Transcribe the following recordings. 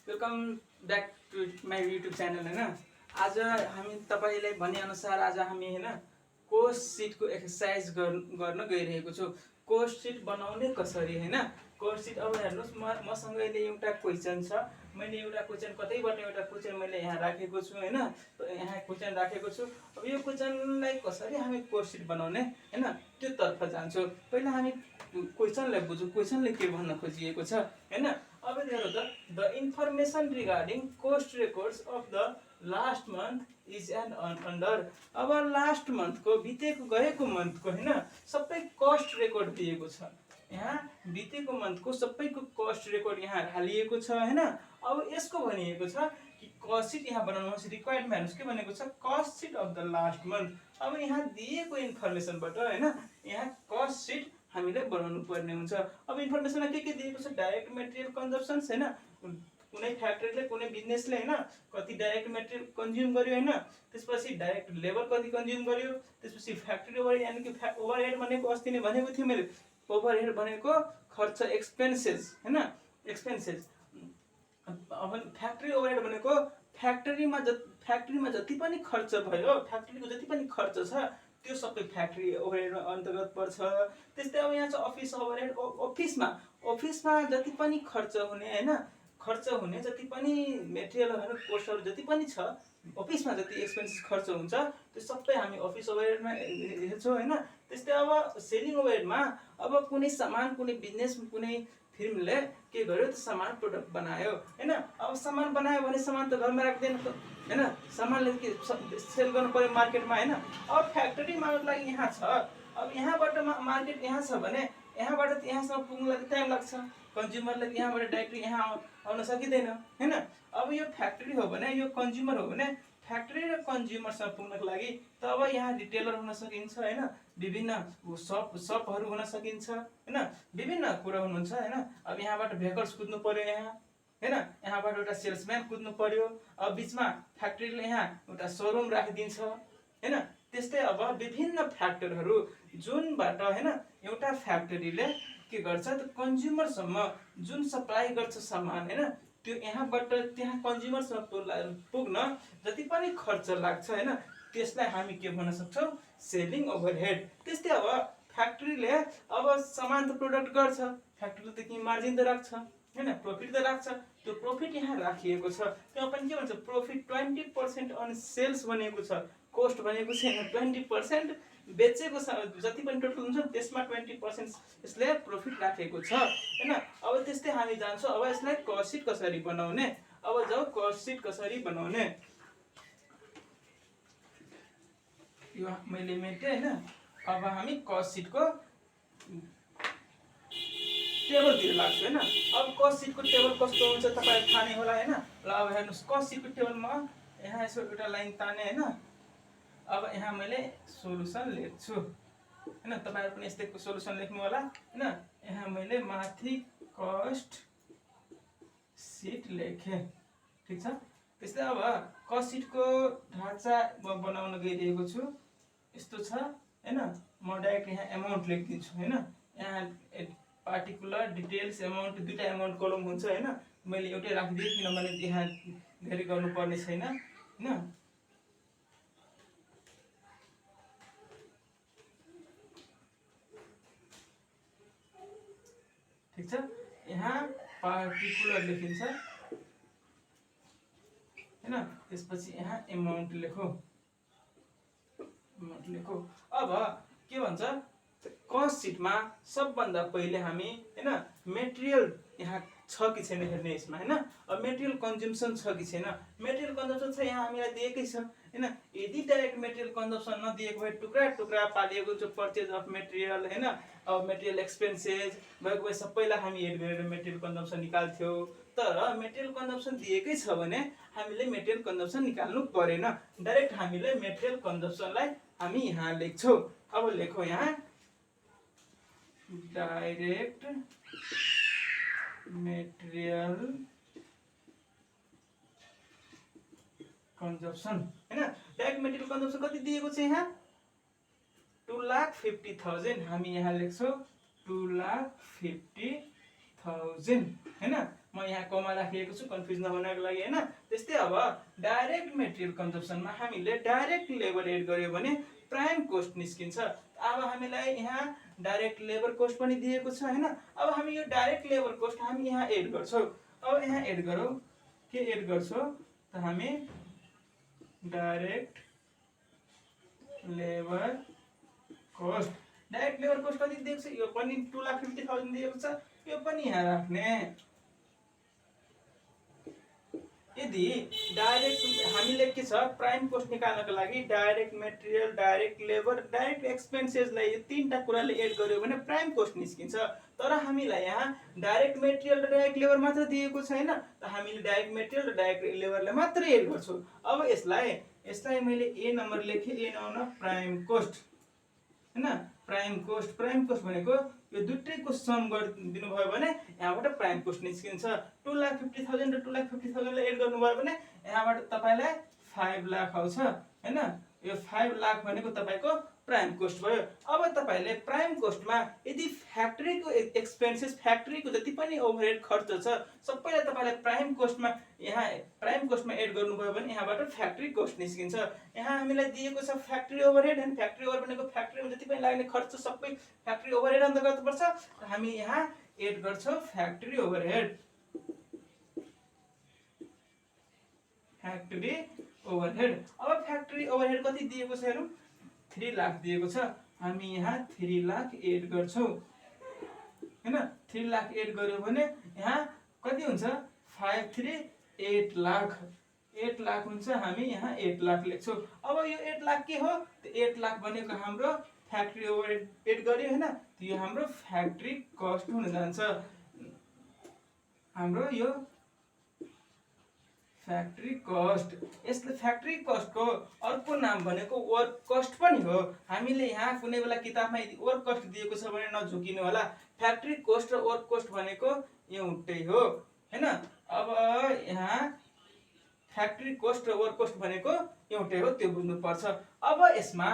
Welcome back to my YouTube channel होइन। आज हामी तपाईँलाई भनेअनुसार आज हामी होइन कोस्ट सिटको एक्सर्साइज गर्न गइरहेको छु। कोस्ट सिट बनाउने कसरी होइन। कोस्ट सिट अब हेर्नुहोस्, मसँग अहिले एउटा क्वेसन छ। मैले एउटा क्वेसन कतैबाट एउटा क्वेसन मैले यहाँ राखेको छु होइन। यहाँ क्वेसन राखेको छु। अब यो क्वेसनलाई कसरी हामी कोस्ट सिट बनाउने होइन त्योतर्फ जान्छौँ। पहिला हामी क्वेसनलाई बुझौँ, क्वेसनले के भन्न खोजिएको छ होइन। अब हेरौँ त, the information regarding cost records of the last month is end under. अब लास्ट मन्थको बितेको गएको मन्थको होइन सबै कस्ट रेकर्ड दिएको छ। यहाँ बितेको मन्थको सबैको कस्ट रेकर्ड यहाँ हालिएको छ होइन। अब यसको भनिएको छ कि कस्ट सिट यहाँ बनाउनुहोस्। रिक्वायर्डमा हेर्नुहोस् के भनेको छ, cost seat of the last month. अब यहाँ दिएको इन्फर्मेसनबाट होइन यहाँ कस्ट सिट हामीले बनाउनु पर्ने हुन्छ। अब इन्फर्मेसनमा के दिएको छ, डाइरेक्ट मेटेरियल कन्जम्सन्स होइन, कुनै फ्याक्ट्रीले कुनै बिजनेसले होइन कति डाइरेक्ट मेटेरियल कन्ज्युम गर्यो होइन, त्यसपछि डाइरेक्ट लेबर कति कन्ज्युम गर्यो, त्यसपछि फ्याक्ट्री ओभर यानि कि ओभरहेड भनेको अस्ति नै भनेको थियो मैले, ओभरहेड भनेको खर्च एक्सपेन्सेस होइन, एक्सपेन्सेस। अब फ्याक्ट्री ओभरहेड भनेको फ्याक्ट्रीमा जति पनि खर्च भयो, फ्याक्ट्रीको जति पनि खर्च छ त्यो सबै फ्याक्ट्री ओभरहेड अन्तर्गत पर्छ। त्यस्तै अब यहाँ छ अफिस ओभरहेड। अफिसमा जति पनि खर्च हुने होइन, खर्च हुने जति पनि मेटेरियलहरू कोस्टहरू जति पनि छ, अफिसमा जति एक्सपेन्सेस खर्च हुन्छ त्यो सबै हामी अफिस ओभरहेडमा हेर्छौँ होइन। त्यस्तै अब सेलिङ ओभरहेडमा अब कुनै सामान कुनै बिजनेस कुनै फिर्मले के गर्यो, त्यो सामान प्रोडक्ट बनायो होइन। अब सामान बनायो भने सामान त घरमा राख्दैन होइन, सामानले के सेल गर्नु पर्यो मार्केटमा होइन। अब फ्याक्ट्री मार्केटलाई यहाँ छ, अब यहाँबाट मार्केट यहाँ छ भने यहाँबाट यहाँसम्म पुग्नलाई टाइम लाग्छ। कन्ज्युमरले यहाँबाट डाइरेक्टली यहाँ आउन सकिँदैन होइन। अब यो फ्याक्ट्री हो भने, यो कन्ज्युमर हो भने फ्याक्ट्री र कन्ज्युमरसँग पुग्नको लागि त अब यहाँ रिटेलर हुन सकिन्छ होइन, विभिन्न सपहरू हुन सकिन्छ होइन, विभिन्न कुरा हुनुहुन्छ होइन। अब यहाँबाट भेकर्स कुद्नु पर्यो यहाँ होइन, यहाँबाट एउटा सेल्सम्यान कुद्नु पर्यो। अब बिचमा फ्याक्ट्रीले यहाँ एउटा सोरुम राखिदिन्छ होइन। त्यस्तै अब विभिन्न फ्याक्टरहरू जुनबाट होइन एउटा फ्याक्ट्रीले के गर्छ, त कन्ज्युमरसम्म जुन सप्लाई गर्छ सामान होइन, त्यो यहाँबाट त्यहाँ कन्ज्युमरसम्म पुग्न जति पनि खर्च लाग्छ होइन त्यसलाई हामी के भन्न सक्छौँ, सेलिङ ओभरहेड। त्यस्तै अब फ्याक्ट्रीले अब सामान त प्रोडक्ट गर्छ, फ्याक्ट्रीले त केही मार्जिन त राख्छ होइन, प्रफिट त राख्छ। त्यो प्रफिट यहाँ राखिएको छ, त्यहाँ पनि के भन्छ, प्रफिट 20% अन सेल्स भनेको छ, कोस्ट भनेको छैन। 20% बेचेको जति पनि टोटल हुन्छ त्यसमा 20% यसले प्रफिट राखेको छ होइन। अब त्यस्तै हामी जान्छौँ, अब यसलाई कस्ट सिट कसरी बनाउने। अब जाऊ कस्ट सिट कसरी बनाउने, यो मैले मेटेँ होइन। अब हामी कस्ट सिटको टेबलतिर लाग्छु होइन। अब कस्ट सिटको टेबल कस्तो हुन्छ तपाईँलाई थाहा नै होला होइन। ल अब हेर्नुहोस्, कस्ट सिटको टेबलमा यहाँ यसो एउटा लाइन ताने होइन। अब यहाँ मैले सोलुसन लेख्छु होइन, तपाईँहरू पनि यस्तै सोलुसन लेख्नु होला होइन। यहाँ मैले माथि कस्ट सिट लेखेँ, ठिक छ। त्यस्तै अब कस्ट सिटको ढाँचा बनाउन गइरहेको छु, यस्तो छ होइन। म डाइरेक्ट यहाँ एमाउन्ट लेखिदिन्छु होइन। यहाँ पार्टिकुलर डिटेल्स एमाउन्ट दुईवटा एमाउन्ट कलम हुन्छ होइन। मैले एउटै राखिदिएँ किनभने यहाँ धेरै गर्नुपर्ने छैन होइन। ठिक छ, यहाँ पार्टिकुलर लेखिन्छ होइन। त्यसपछि यहाँ एमाउन्ट लेखो, एमाउन्ट लेखो। अब के भन्छ, कस्ट सिटमा सबभन्दा पहिले हामी होइन मेटेरियल यहाँ छ कि छैन हेर्ने यसमा होइन। अब मेटेरियल कन्ज्युम्सन छ कि छैन, मेटेरियल कन्जम्सन छ यहाँ हामीलाई दिएकै छ होइन। यदि डाइरेक्ट मेटेरियल कन्जम्सन नदिएको भए टुक्रा टुक्रा पालिएको जो पर्चेज अफ मेटेरियल होइन, अब मेटेरियल एक्सपेन्सेस भएको भए सबैलाई हामी एड गरेर मेटेरियल कन्जम्सन निकाल्थ्यौँ। तर मेटेरियल कन्जम्सन दिएकै छ भने हामीले मेटेरियल कन्जम्सन निकाल्नु परेन, डाइरेक्ट हामीले मेटेरियल कन्जम्सनलाई हामी यहाँ लेख्छौँ। अब लेखौँ यहाँ डाइरेक्ट मेटेरियल कन्जम्सन होइन। डाइरेक्ट मेटेरियल कन्जम्सन कति दिएको छ यहाँ, 2,50,000। हामी यहाँ लेख्छौँ 2,50,000 होइन। म म यहाँ कमा राखिएको छु कन्फ्युज नहुनको लागि हैन। त्यस्तै अब डाइरेक्ट मेटेरियल कन्जम्पसनमा हामीले डाइरेक्ट लेबर एड गर्यो भने प्राइम कोस्ट निस्किन्छ। अब हामीलाई यहाँ डाइरेक्ट लेबर कोस्ट पनि दिएको छ हैन। अब हामी यो डाइरेक्ट लेबर कोस्ट हामी यहाँ एड गर्छौं। अब यहाँ एड गरौँ, के एड गर्छौं त हामी direct labour cost. Direct labour cost कति दिएको छ, यो पनि 2,50,000 दिएको छ, यो पनि यहाँ राख्ने। यदि डाइरेक्ट हामीले के छ प्राइम कोस्ट निकाल्नको लागि direct material, direct labour, direct एक्सपेन्सेसलाई यो तीनटा कुराले एड गर्यो भने प्राइम कोस्ट निस्किन्छ। तर हामीलाई यहाँ डाइरेक्ट मेटेरियल र डाइरेक्ट लेबर मात्र दिएको छैन, त हामीले डाइरेक्ट मेटेरियल र डाइरेक्ट लेबरलाई मात्र एड गर्छौं। अब यसलाई मैले ए नम्बर लेखे, ए नम्बर प्राइम कोस्ट हैन। प्राइम कोस्ट भनेको यो दुटैको सम गरिदिनु भयो भने यहाँबाट प्राइम कोस्ट निस्किन्छ। 2,50,000 र 2,50,000 लाई एड गर्नुभयो भने यहाँबाट तपाईलाई 5 लाख आउँछ हैन। यो 5 लाख भनेको तपाईको प्राइम कोस्ट भयो। अब तपाईले प्राइम कोस्टमा यदि फ्याक्ट्रीको एक्सपेन्सेस, फ्याक्ट्रीको जति पनि ओभरहेड खर्च छ सबैलाई तपाईले प्राइम कोस्टमा एड गर्नुभयो भने यहाँबाट फ्याक्ट्री कोस्ट निस्किन्छ। यहाँ हामीलाई दिएको छ factory overhead and factory overhead भनेको फ्याक्ट्रीमा जति पनि लाग्ने खर्च सबै फ्याक्ट्री ओभरहेड अन्तर्गत पर्छ। हामी यहाँ एड गर्छौं फ्याक्ट्री ओभरहेड। अब फ्याक्ट्री ओभरहेड कति दिएको छ हेरौँ, 3 लाख दिएको छ। हामी यहाँ 3 लाख एड गर्छौं हैन। 3 लाख एड गर्यो भने यहाँ कति हुन्छ, 5 3 8 लाख। 8 लाख हुन्छ, हामी यहाँ 8 लाख लेख्छौं। अब यो 8 लाख के हो, 8 लाख भनेको हाम्रो फ्याक्ट्री ओभरहेड एड गर्यो हैन, यो हाम्रो फ्याक्ट्री कस्ट हुन जान्छ। हाम्रो यो फ्याक्ट्री कस्ट। यसले फ्याक्ट्री कस्टको अर्को नाम भनेको वर्क कस्ट पनि हो। हामीले यहाँ कुनै बेला किताबमा यदि वर्क कस्ट दिएको छ भने नझुकिनु होला, फ्याक्ट्री कस्ट र वर्क कस्ट भनेको एउटै हो हैन। अब यहाँ फ्याक्ट्री कस्ट र वर्क कस्ट भनेको एउटै हो, त्यो बुझ्नु पर्छ। अब यसमा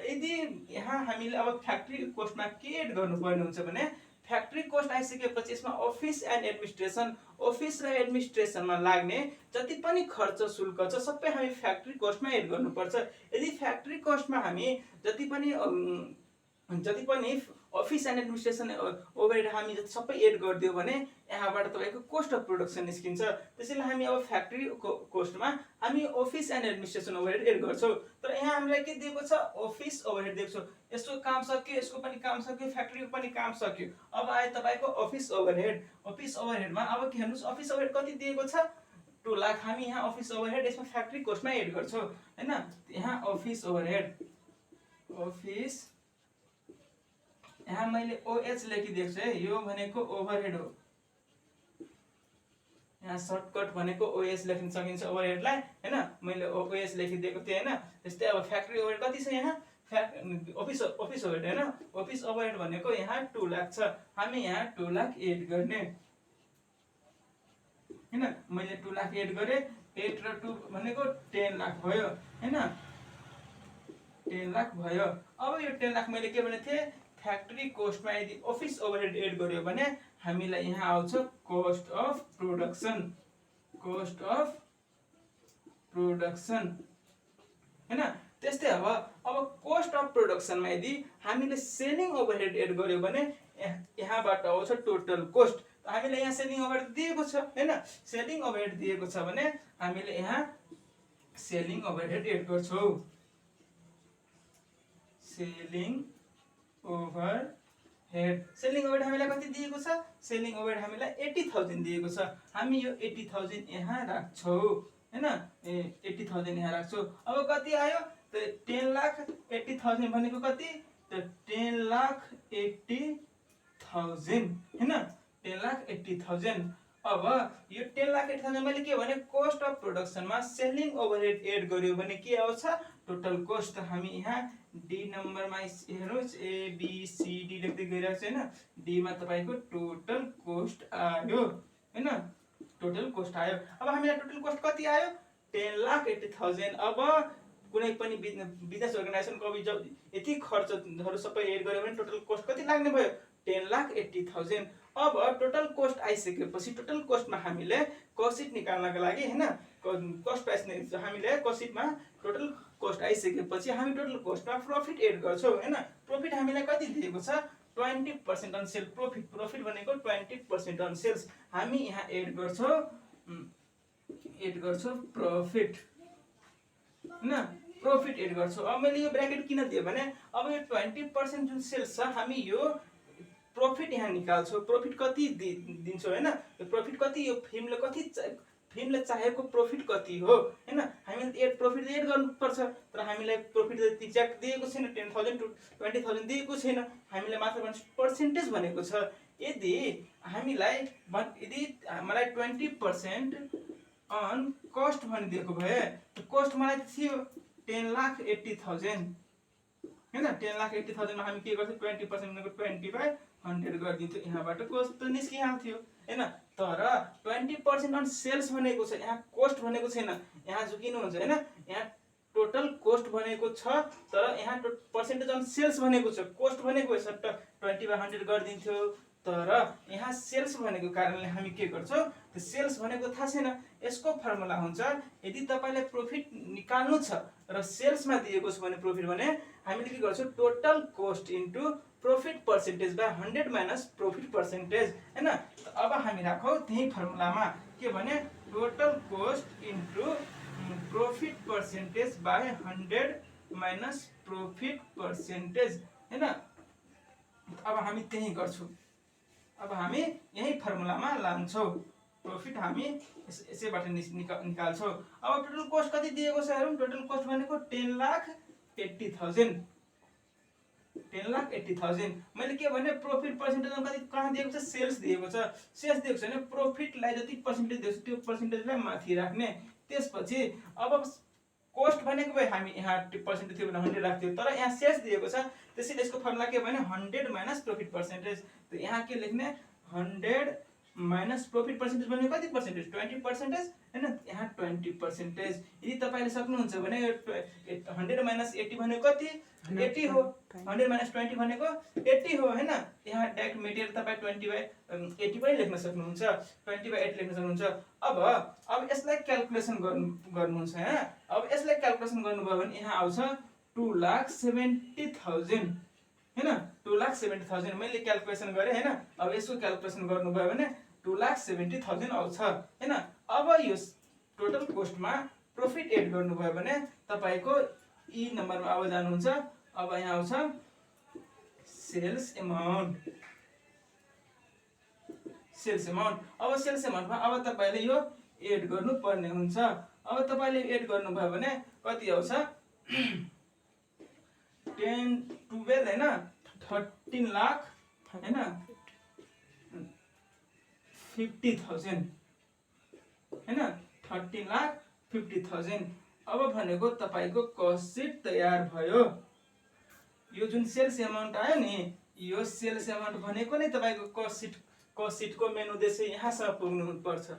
यदि यहाँ हामीले अब फ्याक्ट्री कस्टमा के एड गर्नुपर्ने हुन्छ भने फ्याक्ट्री कस्ट आइसकेपछि यसमा अफिस एन्ड एडमिनिस्ट्रेसन, अफिस र एडमिनिस्ट्रेसनमा लाग्ने जति पनि खर्च शुल्क छ सबै हामी फ्याक्ट्री कस्टमा एड गर्नुपर्छ। यदि फ्याक्ट्री कस्टमा हामी जति पनि अफिस एन्ड एडमिनिस्ट्रेसन ओभरहेड हामी सबै एड गरिदियो भने यहाँबाट तपाईको कोस्ट अफ प्रोडक्सन निस्किन्छ। त्यसैले हामी अब फ्याक्ट्री कोस्टमा हामी office and administration overhead add गर्छौं। तर यहाँ हामीलाई के दिएको छ, अफिस ओभरहेड दिएको छ। यसको काम सक्यो, यसको पनि काम सक्यो, फ्याक्ट्रीको पनि काम सक्यो। अब आयो तपाईको अफिस ओभरहेड। अफिस ओभरहेडमा अब के हेर्नुस्, अफिस ओभरहेड कति दिएको छ, 2 लाख। हामी यहाँ अफिस ओभरहेड यसमा फ्याक्ट्री कोस्टमा एड गर्छौं हैन। यहाँ अफिस ओभरहेड, अफिस यहाँ मैले ओएच लेखिदिएको छु है, यो भनेको ओभरहेड हो। यहाँ सर्टकट भनेको ओएस लेख्न सकिन्छ ओभरहेडलाई हैन। मैले ओएस लेखिदिएको थिएँ हैन। त्यस्तै अब फ्याक्ट्री ओभरहेड कति छ यहाँ, अफिस ओभरहेड हैन। अफिस ओभरहेड भनेको यहाँ 2 लाख छ। हामी यहाँ 2 लाख एड गर्ने हैन। मैले 2 लाख एड गरे, 8 र 2 भनेको 10 लाख भयो हैन। 10 लाख भयो। अब यो 10 लाख मैले के भनेको थिएँ, फ्याक्ट्री कोस्टमा यदि अफिस ओभरहेड एड गर्यो भने हामीलाई यहाँ आउँछ cost of production, cost of production हैन। त्यस्तै अब कोस्ट अफ प्रोडक्सनमा यदि हामीले सेलिङ ओभरहेड एड गर्यो भने यहाँबाट आउँछ टोटल कोस्ट। हामीले यहाँ सेलिङ ओभरहेड दिएको छ हैन। सेलिङ ओभरहेड दिएको छ भने हामीले यहाँ सेलिङ ओभरहेड एड गर्छौं। सेलिङ ओभरहेड, सेलिङ ओभरहेड हामीलाई कति दिएको छ, सेलिङ ओभरहेड हामीलाई 80,000 दिएको छ। हामी यो 80,000 यहाँ राख्छौं हैन। 80,000 यहाँ राख्छौं। अब कति आयो त 10 लाख 80,000 भनेको कति त 10 लाख 80,000 हैन। 10 लाख 80,000। अब यो 10 लाख 80,000 मैले के भने कोस्ट अफ प्रोडक्सनमा सेलिङ ओभरहेड एड गर्यो भने के आउँछ, टोटल कोस्ट। हामी यहाँ डी नम्बरमा हेर्नुस्, ए बी सी डी लेख्दै गइरहेको छु हैन। डी मा तपाईको टोटल कोस्ट आयो हैन, टोटल कोस्ट आयो। अब हामीलाई टोटल कोस्ट कति आयो, 10 लाख 80,000। अब कुनै पनि बिजनेस अर्गनाइजेसनको यति खर्चहरु सबै एड गर्यो भने टोटल कोस्ट कति लाग्ने भयो, 10 लाख 80,000। अब टोटल कोस्ट आइसकेपछि टोटल कोस्टमा हामीले कस्ट सिट निकाल्नको लागि हैन कस्ट प्राइस हामीले कस्ट सिटमा टोटल कोस्ट आइसकेपछि हामी टोटल कोस्टमा प्रॉफिट एड गर्छौं हैन। प्रॉफिट हामीलाई कति दिएको छ 20% अन सेल प्रॉफिट भनेको 20% अन सेल्स हामी यहाँ एड गर्छौं प्रॉफिट हैन प्रॉफिट एड गर्छौं। अब मैले यो ब्रैकेट किन दिए भने अब यो 20% जुन सेल्स छ हामी यो प्रॉफिट यहाँ निकाल्छौं। प्रॉफिट कति दिन्छौं हैन यो प्रॉफिट कति यो फिल्मले चाहेको प्रॉफिट कति हो हैन हामीले एड प्रॉफिट एड गर्नुपर्छ तर हामीलाई प्रॉफिट एक्ज्याक्ट दिएको छैन 10,000 to 20,000 दिएको छैन हामीलाई मात्र पर्सेन्टेज भनेको छ। यदि मलाई 20% अन कस्ट भनिदिएको भए कस्ट मलाई थियो 10,80,000 हैन 10,80,000 मा हामी के गर्थ्यौ 20% भनेको 20/100 गरिदिन्थ्यौ यहाँबाट कोस्ट त निस्किहाल्थ्यो हैन। तर 20% अन सेल्स भनेको छ यहाँ कोस्ट भनेको छैन यहाँ झुकिनुहुन्छ हैन यहाँ टोटल कोस्ट भनेको छ तर यहाँ पर्सेन्टेज अन सेल्स भनेको छ। कोस्ट भनेको सट्ट 20/100 गरिदिन्थ्यो तर यहाँ सेल्स भनेको कारणले हामी के गर्छौं त्यो सेल्स भनेको थाहा छैन। यसको फर्मुला हुन्छ यदि तपाईलाई प्रॉफिट निकाल्नु छ र सेल्समा दिएको छ भने प्रॉफिट भने हामीले के गर्छौं total cost into profit percentage by 100 minus profit percentage हैन। अब हामी राखौ त्यही फर्मुलामा के भने total cost into profit percentage by 100 minus profit percentage हैन। अब हामी त्यही गर्छौं अब हामी यही फर्मुलामा लान्छौं प्रॉफिट हामी यसैबाट निकाल्छौं। अब टोटल कोस्ट कति दिएको छ हेरौं टोटल कोस्ट भनेको 10,80,000 मैले के भने प्रॉफिट पर्सेन्टेज कति कहाँ दिएको छ सेल्स दिएको छ सेल्स दिएको छ भने प्रॉफिटलाई जति पर्सेन्टेज दिएको छ त्यो पर्सेन्टेजलाई माथि राख्ने त्यसपछि अब कोस्ट भनेको भए हामी यहाँ पर्सेन्टेज थियो भने 100 राख्थ्यौ तर यहाँ सेल्स दिएको छ त्यसैले यसको फर्मुला के भने 100 माइनस प्रॉफिट पर्सेन्टेज त यहाँ के लेख्ने 100 माइनस प्रॉफिट पर्सेन्टेज भनेको कति पर्सेन्टेज 20% हैन यहाँ 20%। यदि तपाईले सक्नुहुन्छ भने 100 माइनस 80 भनेको कति 80 हो 100 माइनस 20 भनेको 80 हो हैन। यहाँ डाइरेक्ट मेटेरियल तपाई 20/80 पनि लेख्न सक्नुहुन्छ 20/8 लेख्न सक्नुहुन्छ। अब यसलाई क्याल्कुलेसन गर्नुहुन्छ हैन। अब यसलाई क्याल्कुलेसन गर्नुभयो भने यहाँ आउँछ 2,70,000 हैन 2,70,000 मैले क्याल्कुलेसन गरे हैन। अब यसको क्याल्कुलेसन गर्नुभयो भने 2,70,000 आउँछ हैन। अब यो टोटल कोस्टमा प्रॉफिट एड गर्नुभयो भने तपाईको ई नम्बरमा अब जानुहुन्छ अब यहाँ आउँछ सेल्स अमाउन्ट अब सेल्स अमाउन्टमा अब तपाईले यो एड गर्नु पर्ने हुन्छ। अब तपाईले एड गर्नुभयो भने कति आउँछ 10 12 हैन 13 लाख हैन 50,000 हैन 13,50,000। अब भनेको तपाईको कस्ट सिट तयार भयो। यो जुन सेल्स अमाउन्ट आयो नि यो सेल्स अमाउन्ट भनेको नै तपाईको कस्ट सिटको मेन उद्देश्य यहाँसम्म पुग्नु पर्छ।